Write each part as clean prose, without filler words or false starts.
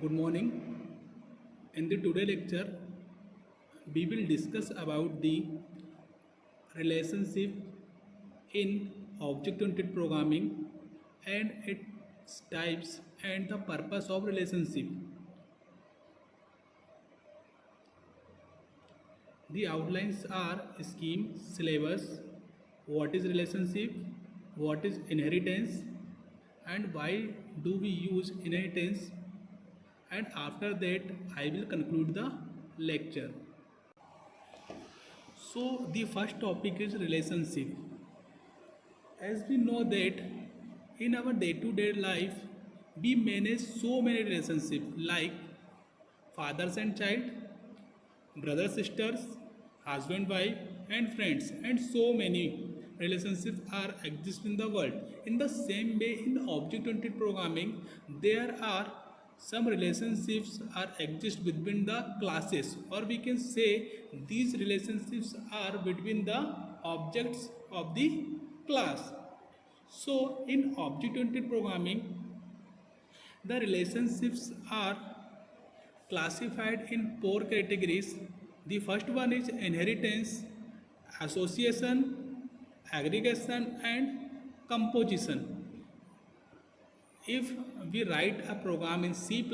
Good morning. In the today lecture, we will discuss about the relationship in object-oriented programming and its types and the purpose of relationship. The outlines are scheme, syllabus, what is relationship, what is inheritance, and why do we use inheritance, and after that I will conclude the lecture. So the first topic is relationship. As we know that in our day-to-day life we manage so many relationships like fathers and child, brothers sisters, husband wife, and friends, and so many relationships are exist in the world. In the same way, in object-oriented programming, there are some relationships are exist between the classes, or we can say these relationships are between the objects of the class. So, in object-oriented programming, the relationships are classified in four categories. The first one is inheritance, association, aggregation, and composition. If we write a program in C++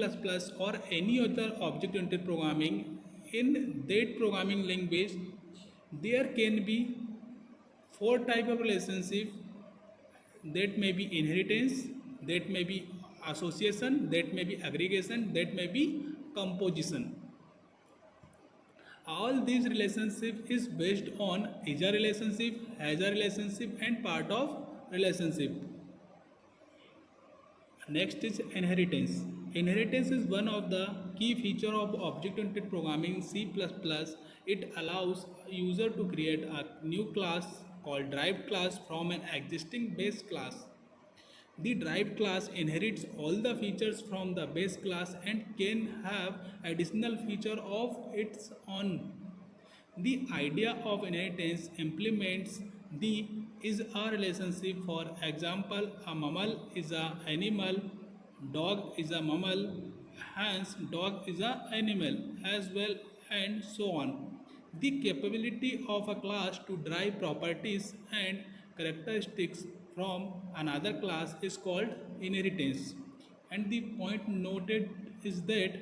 or any other object-oriented programming, in that programming language, there can be four type of relationship. That may be inheritance, that may be association, that may be aggregation, that may be composition. All these relationship is based on is a relationship, has a relationship, and part of relationship. Next is inheritance. Inheritance is one of the key feature of object-oriented programming in C++. It allows user to create a new class called derived class from an existing base class. The derived class inherits all the features from the base class and can have additional feature of its own. The idea of inheritance implements the is a relationship. For example, a mammal is an animal, dog is a mammal, hence dog is an animal as well, and so on. The capability of a class to derive properties and characteristics from another class is called inheritance. And the point noted is that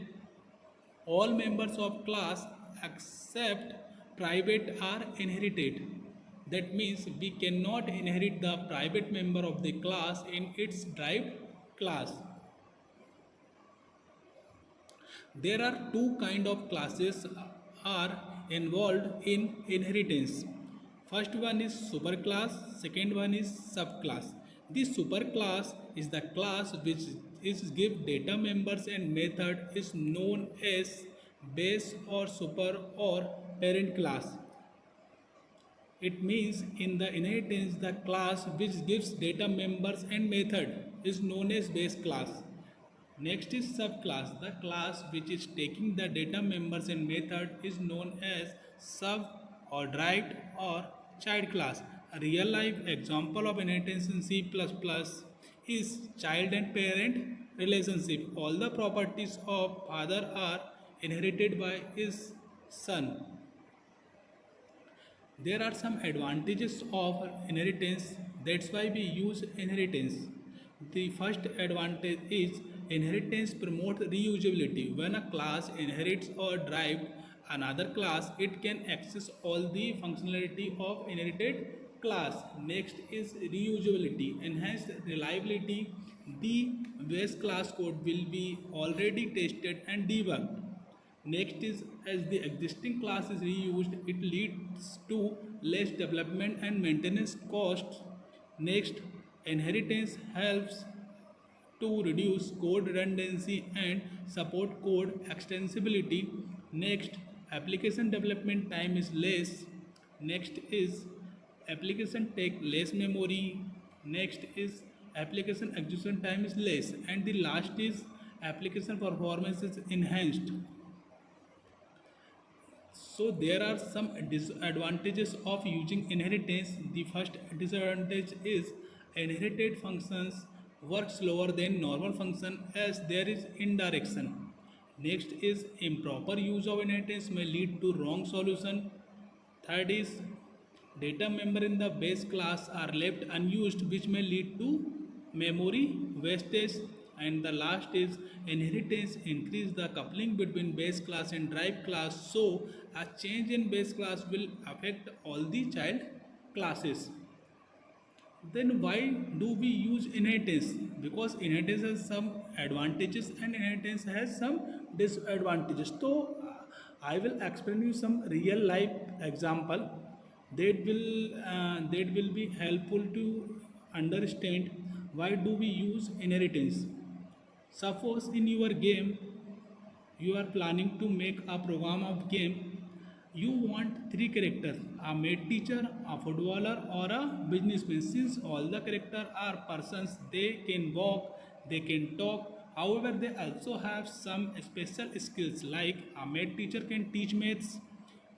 all members of class except private are inherited. That means we cannot inherit the private member of the class in its derived class. There are two kind of classes are involved in inheritance. First one is superclass, second one is subclass. The superclass is the class which is give data members and method is known as base or super or parent class. It means in the inheritance the class which gives data members and method is known as base class. Next is subclass. The class which is taking the data members and method is known as sub or derived or child class. A real life example of inheritance in C++ is child and parent relationship. All the properties of father are inherited by his son. There are some advantages of inheritance. That's why we use inheritance. The first advantage is inheritance promotes reusability. When a class inherits or derives another class, it can access all the functionality of inherited class. Next is reusability, enhanced reliability. The base class code will be already tested and debugged. Next is as the existing class is reused, it leads to less development and maintenance costs. Next, inheritance helps to reduce code redundancy and support code extensibility. Next, application development time is less. Next is application take less memory. Next is application execution time is less, and the last is application performance is enhanced. So there are some disadvantages of using inheritance. The first disadvantage is inherited functions work slower than normal function as there is indirection. Next is improper use of inheritance may lead to wrong solution. Third is data member in the base class are left unused which may lead to memory wastage. And the last is inheritance increase the coupling between base class and drive class, so a change in base class will affect all the child classes. Then why do we use inheritance? Because inheritance has some advantages and inheritance has some disadvantages. So I will explain you some real life example that will be helpful to understand why do we use inheritance. Suppose in your game you are planning to make a program of game. You want three characters, a math teacher, a footballer, or a businessman. Since all the characters are persons, they can walk, they can talk. However, they also have some special skills, like a math teacher can teach maths,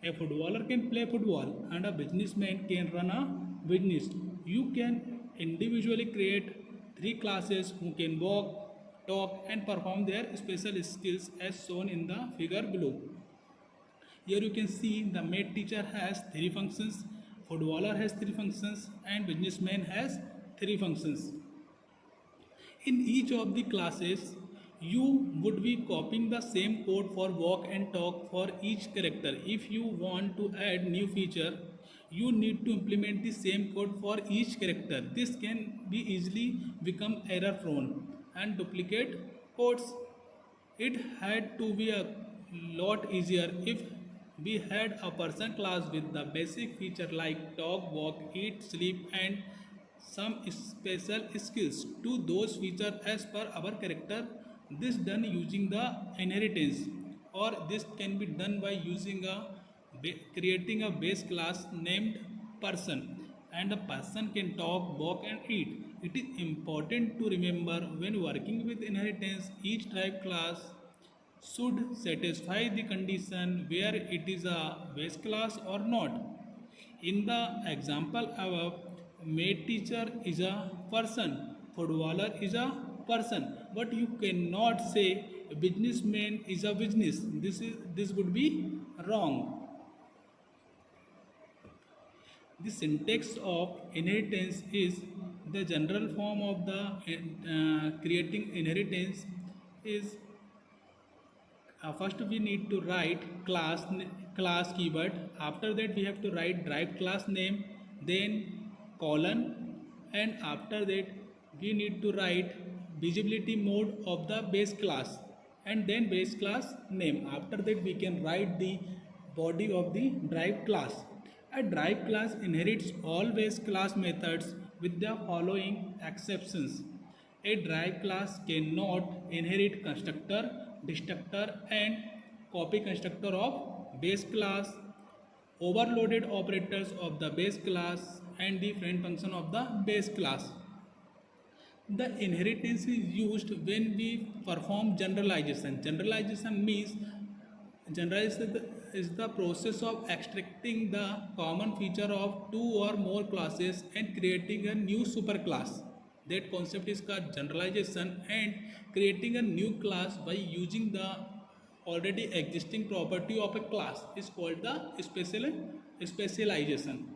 a footballer can play football, and a businessman can run a business. You can individually create three classes who can walk, talk, and perform their special skills as shown in the figure below. Here you can see the math teacher has three functions, footballer has three functions, and businessman has three functions. In each of the classes, you would be copying the same code for walk and talk for each character. If you want to add new feature, you need to implement the same code for each character. This can be easily become error prone and duplicate codes. It had to be a lot easier if we had a person class with the basic feature like talk, walk, eat, sleep, and some special skills to those features as per our character. This done using the inheritance, or this can be done by using a creating a base class named person, and a person can talk, walk, and eat. It is important to remember when working with inheritance, each type class should satisfy the condition where it is a base class or not. In the example above, math teacher is a person, footballer is a person, but you cannot say businessman is a business. This would be wrong. The syntax of inheritance is the general form of the creating inheritance is first we need to write class keyword. After that we have to write drive class name, then colon, and after that we need to write visibility mode of the base class, and then base class name. After that we can write the body of the drive class. A drive class inherits all base class methods with the following exceptions. A drive class cannot inherit constructor, destructor, and copy constructor of base class, overloaded operators of the base class, and the friend function of the base class. The inheritance is used when we perform generalization. Generalization is the process of extracting the common feature of two or more classes and creating a new superclass. That concept is called generalization, and creating a new class by using the already existing property of a class is called the specialization.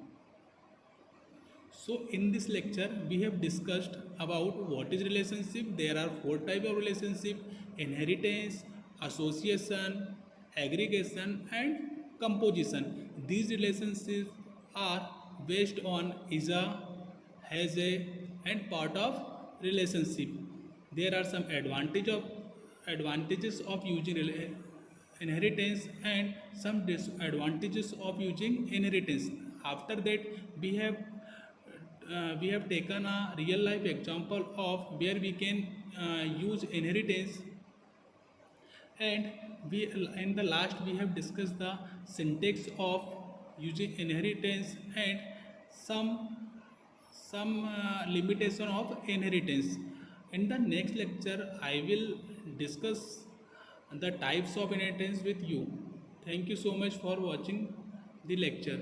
So in this lecture we have discussed about what is relationship. There are four types of relationship: inheritance, association, aggregation, and composition. These relationships are based on is a, has a, and part of relationship. There are some advantages of using inheritance and some disadvantages of using inheritance. After that we have taken a real life example of where we can use inheritance, and we in the last we have discussed the syntax of using inheritance and some limitation of inheritance. In the next lecture I will discuss the types of inheritance with you. Thank you so much for watching the lecture.